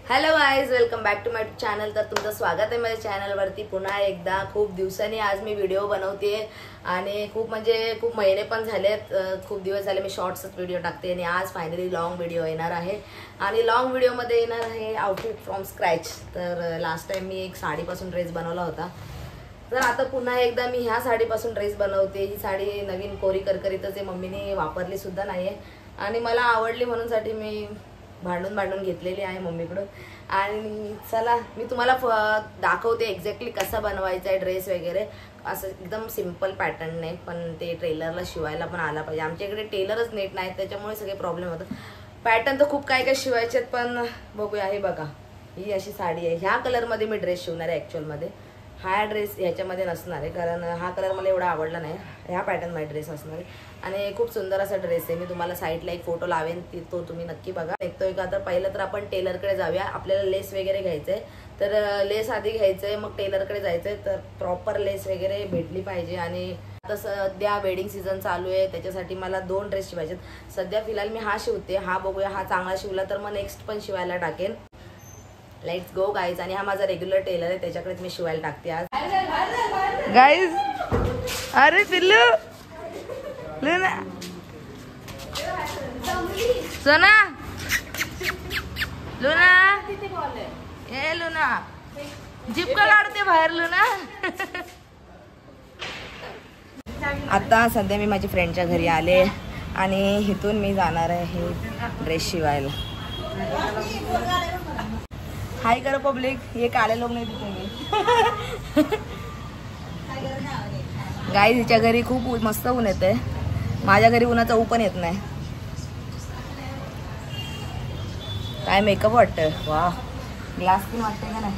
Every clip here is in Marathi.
Hello guys, welcome back to my channel. तर तुमचं स्वागत आहे माझ्या चॅनलवरती पुन्हा एकदा। खूप दिवसांनी आज मी व्हिडिओ बनवते आणि खूप महिने पण झालेत, खूप दिवस झाले मी शॉर्ट्सच व्हिडिओ टाकते आणि आज फायनली लॉंग व्हिडिओ येणार आहे। आणि लॉंग व्हिडिओमध्ये येणार आहे आउटफिट फ्रॉम स्क्रॅच। तर लास्ट टाइम मी एक साडीपासून ड्रेस बनवला होता, तर आता पुन्हा एकदा मी ह्या साडीपासून ड्रेस बनवते। ही साडी नवीन कोरी करकरीतच आहे, मम्मीने वापरली सुद्धा नाहीये आणि मला आवडली म्हणून साठी मी भांडून घेतलेली आहे मम्मीकडून। आणि चला मी तुम्हाला दाखवते एक्झॅक्टली कसा बनवायचा आहे ड्रेस वगैरे। असं एकदम सिंपल पॅटर्न नाही, पण ते टेलरला शिवायला पण आला पाहिजे। आमच्या इकडे टेलरच नीट नाही, त्याच्यामुळे सगळे प्रॉब्लेम होतात। पॅटर्न तर खूप काय शिवायचे आहेत, पण बघूया। हे बघा, ही अशी साडी आहे, ह्या कलरमध्ये मी ड्रेस शिवणार आहे ॲक्च्युअलमध्ये। हा ड्रेस ह्याच्यामध्ये नसणार आहे, कारण हा कलर मला एवढा आवडला नाही। ह्या पॅटर्न मध्ये ड्रेस असणार आहे आणि खूप सुंदर असा ड्रेस आहे। मी तुम्हाला साईडला एक फोटो लावेन, तो तुम्ही नक्की बघा। निघतोय का? तर पहिलं तर आपण टेलरकडे जाऊया। आपल्याला लेस वगैरे घ्यायचंय, तर लेस आधी घ्यायचंय, मग टेलरकडे जायचंय। तर प्रॉपर लेस वगैरे भेटली पाहिजे। आणि आता सध्या वेडिंग सीझन चालू आहे, त्याच्यासाठी मला 2 ड्रेस शिवायचे। सध्या फिलहाल मी हा शिवते, हा बघूया, हा चांगला शिवला तर मग नेक्स्ट पण शिवायला टाकेन। Let's go guys. आणि हा माझा रेग्युलर टेलर आहे, त्याच्याकडेच मी शिवायला टाकते आज गाईज। अरे पिल्लू, लुना, सोना, लुना, ए लुना, जिपका काढते बाहेर लुना। आता सध्या मी माझ्या फ्रेंडच्या घरी आले आणि इथून मी जाणार आहे ड्रेस शिवायला। हाय करो पब्लिक, ये काले लोग नहीं दिखेंगे। गाईज, हिच्या घरी खूप मस्त ऊन येते, माझ्या घरी उन्हाचा ऊ पण येत नाही। काय मेकअप वाटतं, वा। ग्लास स्किन वाटते का नाही?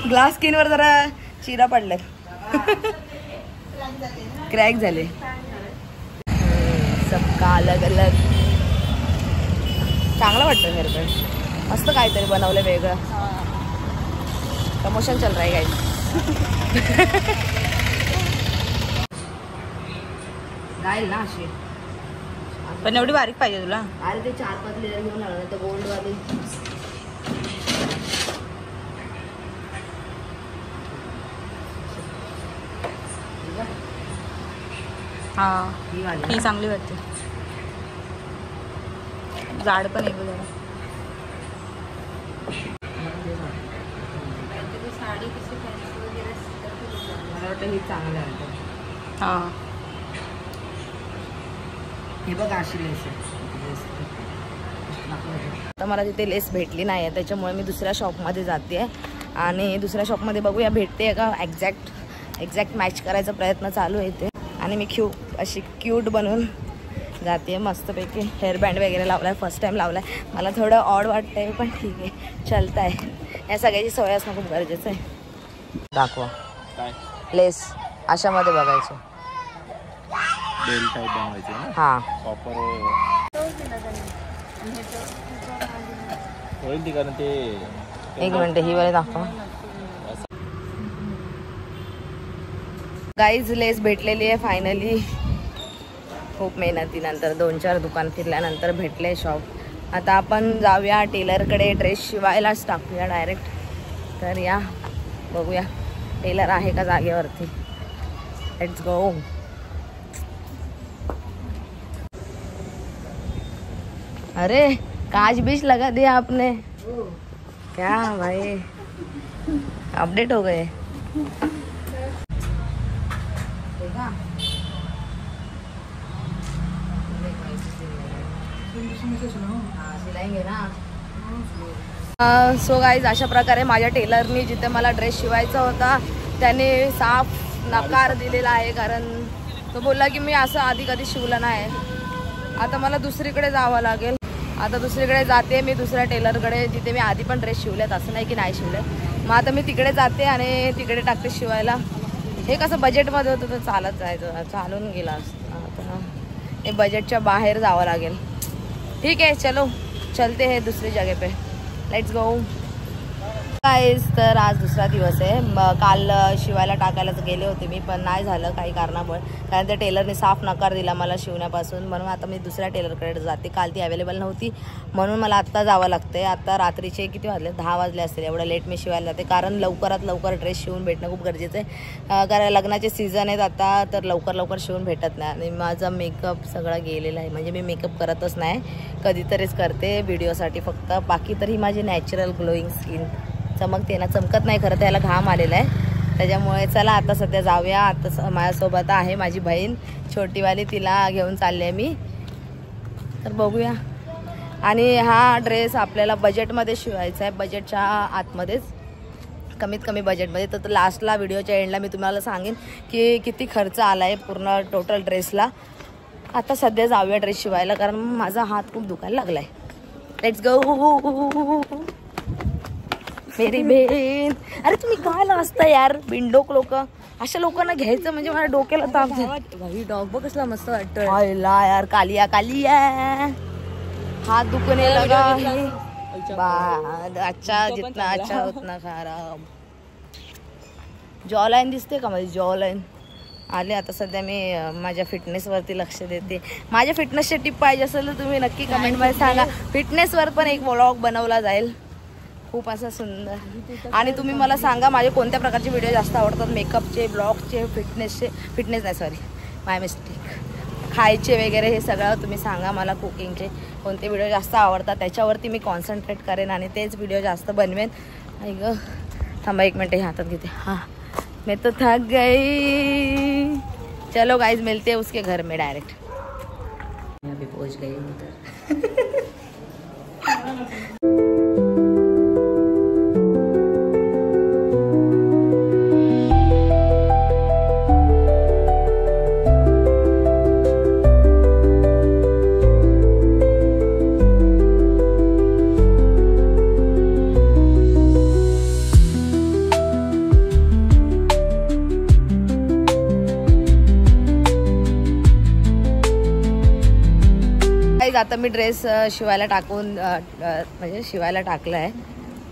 ग्लास स्किन वर जरा चिरा पडल्यात, क्रॅक झाले। सबका अलग अलग चांगलं वाटतं घर पण, मस्त काहीतरी बनवलं वेगळं। प्रमोशन चल रहा है गाइस। गाईल ना अशी, पण एवढी बारीक पाहिजे तुला? अरे ते 4-5 लेअर घेऊन लागलं तर गोल्ड वाली। हा, ही चांगली वाटते, जाड पण आहे जरा। साडी कशी फॅन्सी वगैरे मला वाटतं ही चांगलं आहे। हां, हे बघा अशी लेस आहे। आता मला तिथे लेस भेटली नाही आहे, त्याच्यामुळे मी दुसऱ्या शॉपमध्ये जाते आणि दुसऱ्या शॉपमध्ये बघूया भेटते का। एक्झॅक्ट मॅच करायचा प्रयत्न चालू आहे इथे। आणि मी अशी क्यूट बनवून जाते मस्तपैकी। हेअरबँड वगैरे लावलाय, फर्स्ट टाइम लावलाय, मला थोडं ऑड वाटतंय पण ठीक आहे, चलता आहे। या सगळ्याची सवय असणं खूप गरजेचं आहे। दाखवा लेस अशामध्ये बघायचं, बेल टाइप बनवायचे ना। हां, प्रॉपर होईल ती, कारण ते एक मिनिट ही वाली दाखवा। गाईज, लेस भेटलेली आहे फायनली, खूप मेहनतीनंतर 2-4 दुकान फिरल्यानंतर भेटले शॉप। आता आपण जाऊया टेलरकडे, ड्रेस शिवायलाच टाकूया डायरेक्ट। तर या बघूया टेलर आहे का जागेवरती। Let's go. अरे कांच बीच लगा दिया आपने, क्या भाई, अपडेट हो गए। सिलाएंगे ना। सो गाईज, अशा प्रकारे माझ्या टेलरनी जिथे मला ड्रेस शिवायचा होता त्याने साफ नकार दिलेला आहे, कारण तो बोलला की मी असं आधी कधी शिवलं नाही। आता मला दुसरीकडे जावं लागेल। आता दुसरीकडे जाते मी, दुसऱ्या टेलरकडे, जिथे मी आधी पण ड्रेस शिवलेत, असं नाही की नाही शिवले। मग आता मी तिकडे जाते आणि तिकडे टाकते शिवायला। हे कसं बजेटमध्ये होतं तर चालत जायचं, चालून गेला असतं। आता हे बजेटच्या बाहेर जावं लागेल। ठीक है, चलो चलते हैं दूसरी जगह पे, लेट्स गो। गाईज तर आज दुसरा दिवस आहे. काल शिवायला टाकायलाच गेले होते मी, पण नाही झालं काही कारणामुळे, कारण त्या टेलरने साफ नकार दिला मला शिवण्यापासून. म्हणून आता मी दुसऱ्या टेलरकडे जाते. काल ती अवेलेबल नव्हती म्हणून मला आत्ता जावं लागते. आता रात्रीचे किती वाजले, 10 वाजले असतील. एवढं लेट मी शिवायला जाते कारण लवकरात लवकर ड्रेस शिवून भेटणं खूप गरजेचं आहे. कारण लग्नाचे सीझन आहेत आता, तर लवकर लवकर शिवून भेटत नाही. आणि माझा मेकअप सगळा गेलेला आहे, म्हणजे मी मेकअप करतच नाही, कधीतरीच करते व्हिडिओसाठी फक्त. बाकी तर ही माझी नॅचरल ग्लोईंग स्किन चमकते ना, चमकत नाही खरं, त्याला घाम आलेला आहे. त्याच्यामुळे चला आता सध्या जाऊया. आता माझ्यासोबत आहे माझी बहीण छोटीवाली, तिला घेऊन चालले आहे मी, तर बघूया. आणि हा ड्रेस आपल्याला बजेटमध्ये शिवायचा आहे, बजेटच्या आतमध्येच, कमीत कमी बजेटमध्ये. तर लास्टला व्हिडिओच्या एंडला मी तुम्हाला सांगेन की किती खर्च आला आहे पूर्ण टोटल ड्रेसला. आता सध्या जाऊया ड्रेस शिवायला, कारण माझा हात खूप दुखायला लागला आहे. लेट्स गो मेरी बहीण. अरे तुम्ही काय असता यार, बिंडोक लोक, अशा लोकांना घ्यायचं म्हणजे माझ्या डोक्याला ताप भाई. डॉग बघ कसला मस्त वाटतं यार. कालिया कालिया हात दुखने लगा है. अच्छा जितना अच्छा उतना खराब. जॉ लाईन दिसते का माझी, जॉ लाईन आले. आता सध्या मी माझ्या फिटनेसवरती लक्ष देते. माझ्या फिटनेसचे टिप पाहिजे असेल तर तुम्ही नक्की कमेंटमध्ये सांगा. फिटनेसवर पण एक व्लॉग बनवला जाईल खूप असा सुंदर. आणि तुम्ही मला सांगा माझे कोणत्या प्रकारचे व्हिडिओ जास्त आवडतात, मेकअपचे, ब्लॉगचे, फिटनेस नाही सॉरी माय मिस्टेक, खायचे वगैरे, हे सगळं तुम्ही सांगा मला. कुकिंगचे कोणते व्हिडिओ जास्त आवडतात त्याच्यावरती मी कॉन्सन्ट्रेट करेन आणि तेच व्हिडिओ जास्त बनवेन. ऐक थांबा 1 मिनट, हे हातात घेते. हाँ मैं तो थक गई. चलो गाइज मिलते हैं उसके घर में डायरेक्ट. मैं अभी पहुंच गई हूँ उधर. आता मी ड्रेस शिवायला टाकून म्हणजे शिवायला टाकला आहे,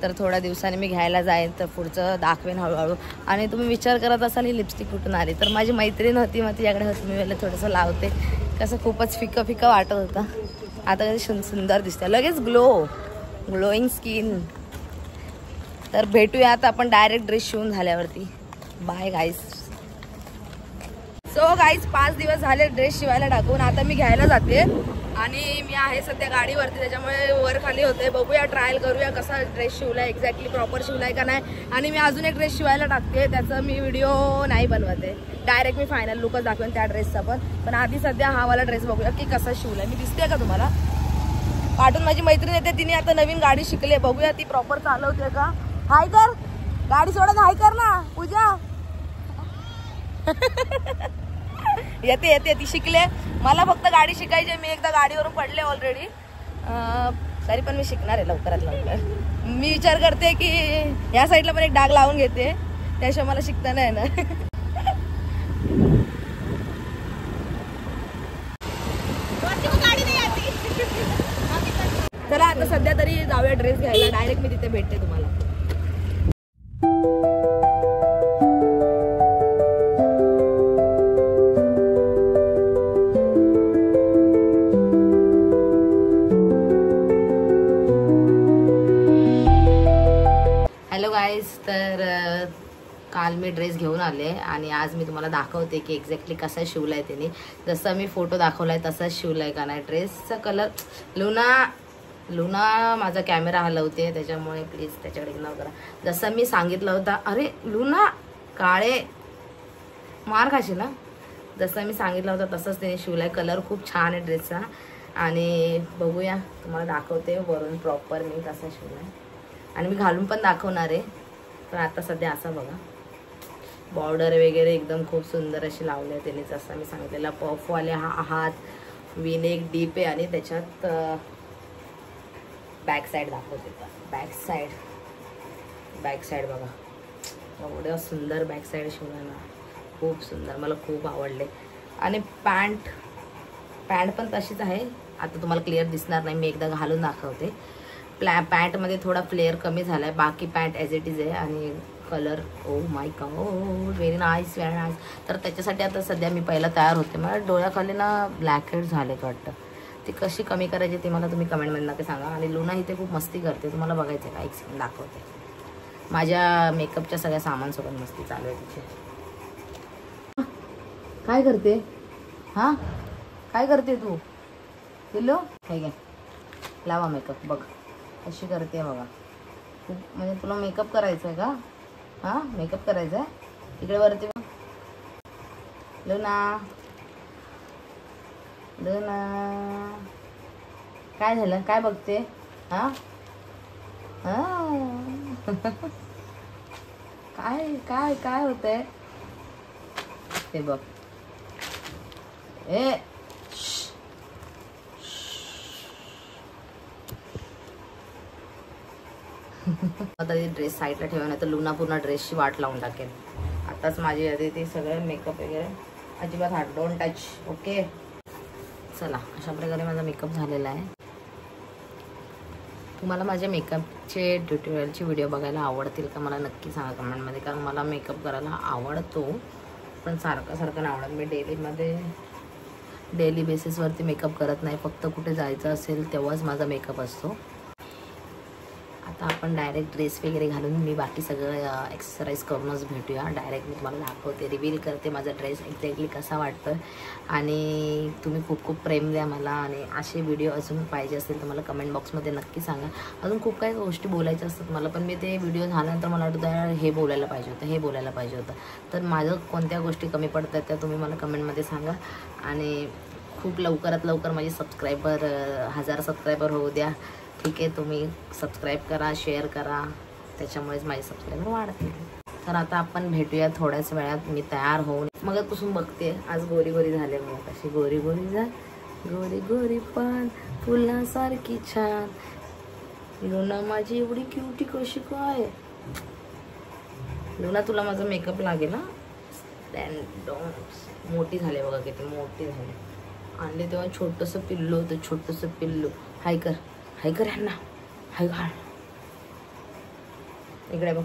तर थोड्या दिवसांनी मी घ्यायला जाईन, तर पुढचं दाखवेन हळूहळू. आणि तुम्ही विचार करत असाल ही लिपस्टिक कुठून आली, तर माझी मैत्रीण होती, मग तिच्याकडे होती, मी वेळेला थोडंसं लावते. कसं खूपच फिकं फिकं वाटत होता, आता कधी सुंदर दिसतं, लगेच ग्लोईंग स्किन. तर भेटूया आता आपण डायरेक्ट ड्रेस शिवून झाल्यावरती. Bye guys. सो गाईज 5 दिवस झाले ड्रेस शिवायला टाकून. आता मी घ्यायला जाते आणि मी आहे सध्या गाडीवरती, त्याच्यामुळे वर खाली होते. बघूया, ट्रायल करूया कसा ड्रेस शिवलाय, एक्झॅक्टली प्रॉपर शिवलाय का नाही. आणि मी अजून एक ड्रेस शिवायला टाकते, त्याचा मी व्हिडिओ नाही बनवते, डायरेक्ट मी फायनल लुकच दाखवेन त्या ड्रेसचा. पण आधी सध्या हा वाला ड्रेस बघूया की कसा शिवलाय. मी दिसते का तुम्हाला, पाठून माझी मैत्रीण येते, तिने आता नवीन गाडी शिकले, बघूया ती प्रॉपर चालवते का. हाय कर, गाडी सोडत हाय कर ना पूजा. येते ती शिकले. मला फक्त गाडी शिकायची, मी एकदा गाडीवरून पडले ऑलरेडी, तरी पण मी शिकणार आहे लवकरात लवकर. मी विचार करते की या साईडला पण एक डाग लावून घेते, त्याशिवाय मला शिकता नाही ना. चला आता सध्या तरी जाऊया ड्रेस घ्यायला, डायरेक्ट मी तिथे भेटते तुम्हाला. हॅलो गाईज, तर काल मी ड्रेस घेऊन आले आणि आज मी तुम्हाला दाखवते की एक्झॅक्टली कसा शिवलाय त्याने. जसं मी फोटो दाखवलाय तसाच शिवलाय का नाही. ड्रेसचा कलर, लुना माझा कॅमेरा हलवते, त्याच्यामुळे प्लीज त्याच्याकडे इग्नोर करा. जसं मी सांगितलं होतं, अरे लुना काळे मार खाशील ना, जसं मी सांगितलं होतं तसंच त्याने शिवलाय. कलर खूप छान आहे ड्रेसचा. आणि बघूया, तुम्हाला दाखवते वरून प्रॉपर मी कसा शिवलाय, आणि मी घालून पण दाखवणार आहे. पण आता सध्या असं बघा, बॉर्डर वगैरे एकदम खूप सुंदर अशी लावले आहे त्याने, जसं मी सांगितलेला. पफवाले हात, विनेक डीप आहे, आणि त्याच्यात बॅक साईड दाखवते. बॅक साईड बघा, एवढं सुंदर बॅक साईड शिवलं ना, खूप सुंदर, मला खूप आवडले. आणि पॅन्ट पण तशीच आहे. आता तुम्हाला क्लिअर दिसणार नाही, मी एकदा घालून दाखवते. पॅन्टमध्ये थोडा फ्लेअर कमी झाला आहे, बाकी पॅन्ट ॲज इट इज आहे. आणि colour oh my God very nice very nice. तर त्याच्यासाठी आता सध्या मी पहिला तयार होते. मला डोळ्याखाली ना ब्लॅक हेड झालेत वाटतं. ती कशी कमी करायची ते मला तुम्ही कमेंटमध्ये नक्की सांगा. आणि लुना इथे खूप मस्ती करते, तुम्हाला बघायचं का? एक सेकंड दाखवते. माझ्या मेकअपच्या सगळ्या सामानसोबत मस्ती चालू आहे तिची. काय करते? हां काय करते तू? पिल्लू हे घे लावा मेकअप. बघ कशी करते बघा. खूप म्हणजे तुला मेकअप करायचं आहे का? हां मेकअप करायचं आहे. इकडे वरती लुना लुना काय झालं? काय बघते? हां काय काय काय होतंय ते बघ. ए आता ड्रेस साईडला ठेवा, नाही तर लुना पूर्ण ड्रेसची वाट लावून टाकेल. आताच माझी आधी ते सगळं मेकअप वगैरे अजिबात हात डोंट टच. ओके चला अशा प्रकारे माझा मेकअप झालेला आहे. तुम्हाला माझ्या मेकअपचे ट्युटोरियलचे व्हिडिओ बघायला आवडतील का मला नक्की सांगा कमेंटमध्ये. कारण मला मेकअप करायला आवडतो पण सारखं नाही आवडत. मी डेली बेसिसवरती मेकअप करत नाही, फक्त कुठे जायचं असेल तेव्हाच माझा मेकअप असतो. आता आपण डायरेक्ट ड्रेस वगैरे घालून मी बाकी सगळं एक्सरसाइज करूनच भेटूया. डायरेक्ट मी तुम्हाला दाखवते, रिव्हील करते माझा ड्रेस एक्झॅक्टली कसा वाटतो. आणि तुम्ही खूप खूप प्रेम द्या मला. आणि असे व्हिडिओ अजून पाहिजे असतील तर मला कमेंट बॉक्समध्ये नक्की सांगा. अजून खूप काही गोष्टी बोलायच्या असतात मला, पण मी ते व्हिडिओ झाल्यानंतर मला वाटतं हे बोलायला पाहिजे होतं. तर माझं कोणत्या गोष्टी कमी पडतात त्या तुम्ही मला कमेंटमध्ये सांगा. आणि खूप लवकरात लवकर माझे 1000 सबस्क्रायबर होऊ द्या. ठीक आहे, तुम्ही सबस्क्राईब करा, शेअर करा, त्याच्यामुळेच माझे सबस्क्रायबर वाढतील. तर आता आपण भेटूया थोड्याच वेळात. मी तयार होऊन मगापासून बघते. आज गोरी गोरी झाले मग कशी गोरी गोरी जा गोरी गोरी पान फुलासारखी छान. लुना माझी एवढी क्यूटी कशी काय? लुना तुला माझा मेकअप लागेल ना. मोठी झाले बघा, किती मोठी झाली. आणले तेव्हा छोटंसं पिल्लू होतं, छोटंसं पिल्लू. हाय कर ह्यांना, हाय घाल. इकडे बघ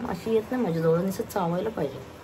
अशी येत नाही माझ्याजवळ, नुसतं चावायला पाहिजे.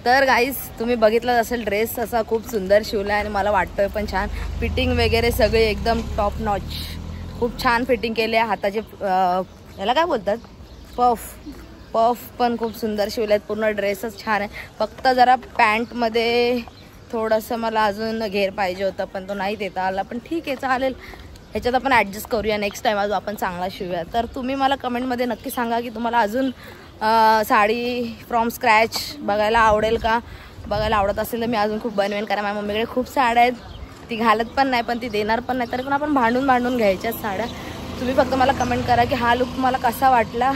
तर गाईज तुम्ही बघितलं असेल ड्रेस असा खूप सुंदर शिवला आहे आणि मला वाटतोय पण छान. फिटिंग वगैरे सगळे एकदम टॉप नॉच, खूप छान फिटिंग केली आहे. हाताचे याला काय बोलतात, पफ पण खूप सुंदर शिवले आहेत. पूर्ण ड्रेसच छान आहे. फक्त जरा पॅन्टमध्ये थोडंसं मला अजून घेर पाहिजे होतं पण तो नाही देता आला. पण ठीक आहे चालेल, ह्याच्यात आपण ॲडजस्ट करूया. नेक्स्ट टाईम अजून आपण चांगला शिवूया. तर तुम्ही मला कमेंटमध्ये नक्की सांगा की तुम्हाला अजून साडी फ्रॉम स्क्रॅच बघायला आवडेल का. बघायला आवडत असेल तर मी अजून खूप बनवेन. कारण माझ्या मम्मीकडे खूप साड्या आहेत, ती घालत पण नाही पण ती देणार पण नाही. तरी पण आपण भांडून घ्यायच्याच साड्या. तुम्ही फक्त मला कमेंट करा की हा लुक मला कसा वाटला.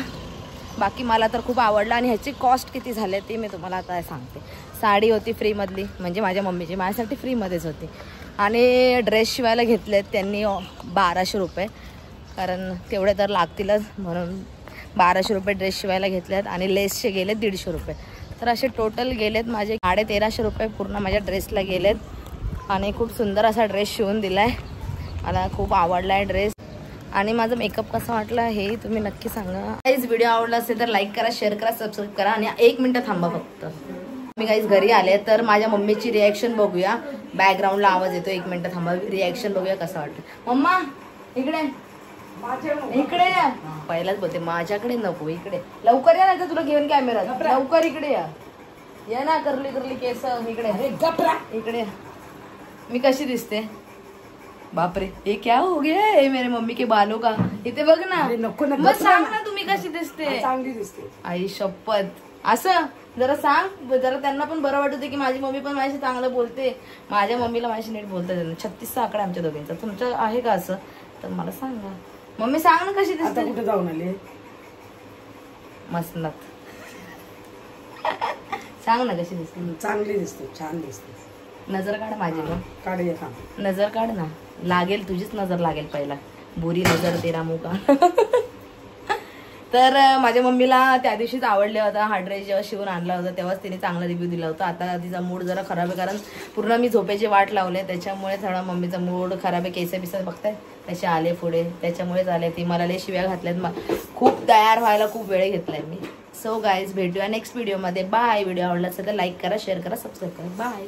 बाकी मला तर खूप आवडला. आणि ह्याची कॉस्ट किती झाली ते मी तुम्हाला आता सांगते. साडी होती फ्रीमधली, म्हणजे माझ्या मम्मीची, माझ्यासाठी फ्रीमध्येच होती. आणि ड्रेस शिवायला घेतलेत त्यांनी 1200 रुपये, कारण तेवढे तर लागतीलच म्हणून 1200 रुपये ड्रेस शिवायला घेतलेत. आणि लेसचे गेलेत 150 रुपये. तर असे टोटल गेलेत माझे 1350 रुपये पूर्ण माझ्या ड्रेसला गेलेत. आणि खूप सुंदर असा ड्रेस शिवून दिला आहे. मला खूप आवडला आहे ड्रेस. आणि माझा मेकअप कसा वाटला हे तुम्ही नक्की सांगा. गाईज व्हिडिओ आवडला असेल तर लाईक करा, शेअर करा, सबस्क्राईब करा. आणि 1 मिनिट थांबा फक्त. मी गाईज घरी आले तर माझ्या मम्मीची रिॲक्शन बघूया. बॅकग्राऊंडला आवाज येतो, 1 मिनिट थांबा, रिॲक्शन बघूया कसा वाटतं. मम्मा इकडे इकडे या. पहिलाच बोलते माझ्याकडे नको, इकडे लवकर या, नाही तर तुला घेऊन कॅमेरा. लवकर इकडे या. या ना, करली करली केस. इकडे इकडे. मी कशी दिसते? बापरे, हे क्या हो गया है मेरे मम्मी के बालों का. इथे बघ ना. मग सांग ना तुम्ही कशी दिसते. चांगली दिसते. आई शपथ. असं जरा सांग, जरा त्यांना पण बरं वाटत की माझी मम्मी पण माझ्याशी चांगलं बोलते. माझ्या मम्मीला माझ्याशी नीट बोलता येत नाही. 36चा आकडा आमच्या दोघांचा. तुमचं आहे का असं? तर मला सांगा. मम्मी सांग ना कशी दिसते. कुठे जाऊन आले? मसनात. सांग ना कशी दिसते. चांगली दिसते, छान दिसते. नजर काढ माझी मग. काढूया का? नजर काढ ना. लागेल, तुझीच नजर लागेल पहिला. बुरी नजर तेरा मुका. तर माझ्या मम्मीला त्या दिवशीच आवडले होता हा ड्रेस. जेव्हा शिवून आणला होता तेव्हाच तिने चांगला रिव्ह्यू दिला होता. आता तिचा मूड जरा खराब आहे, कारण पूर्ण मी झोपेची वाट लावले, त्याच्यामुळे थोडा मम्मीचा मूड खराब आहे. केस बिस बघताय तसे आले पुढे, त्याच्यामुळेच आले. ती मला लय शिव्या घातल्यात. खूप तयार व्हायला खूप वेळ घेतलाय मी. सो गाईज, भेटूया नेक्स्ट व्हिडिओमध्ये. बाय. व्हिडिओ आवडला असेल तर लाईक करा, शेअर करा, सबस्क्राईब करा. बाय.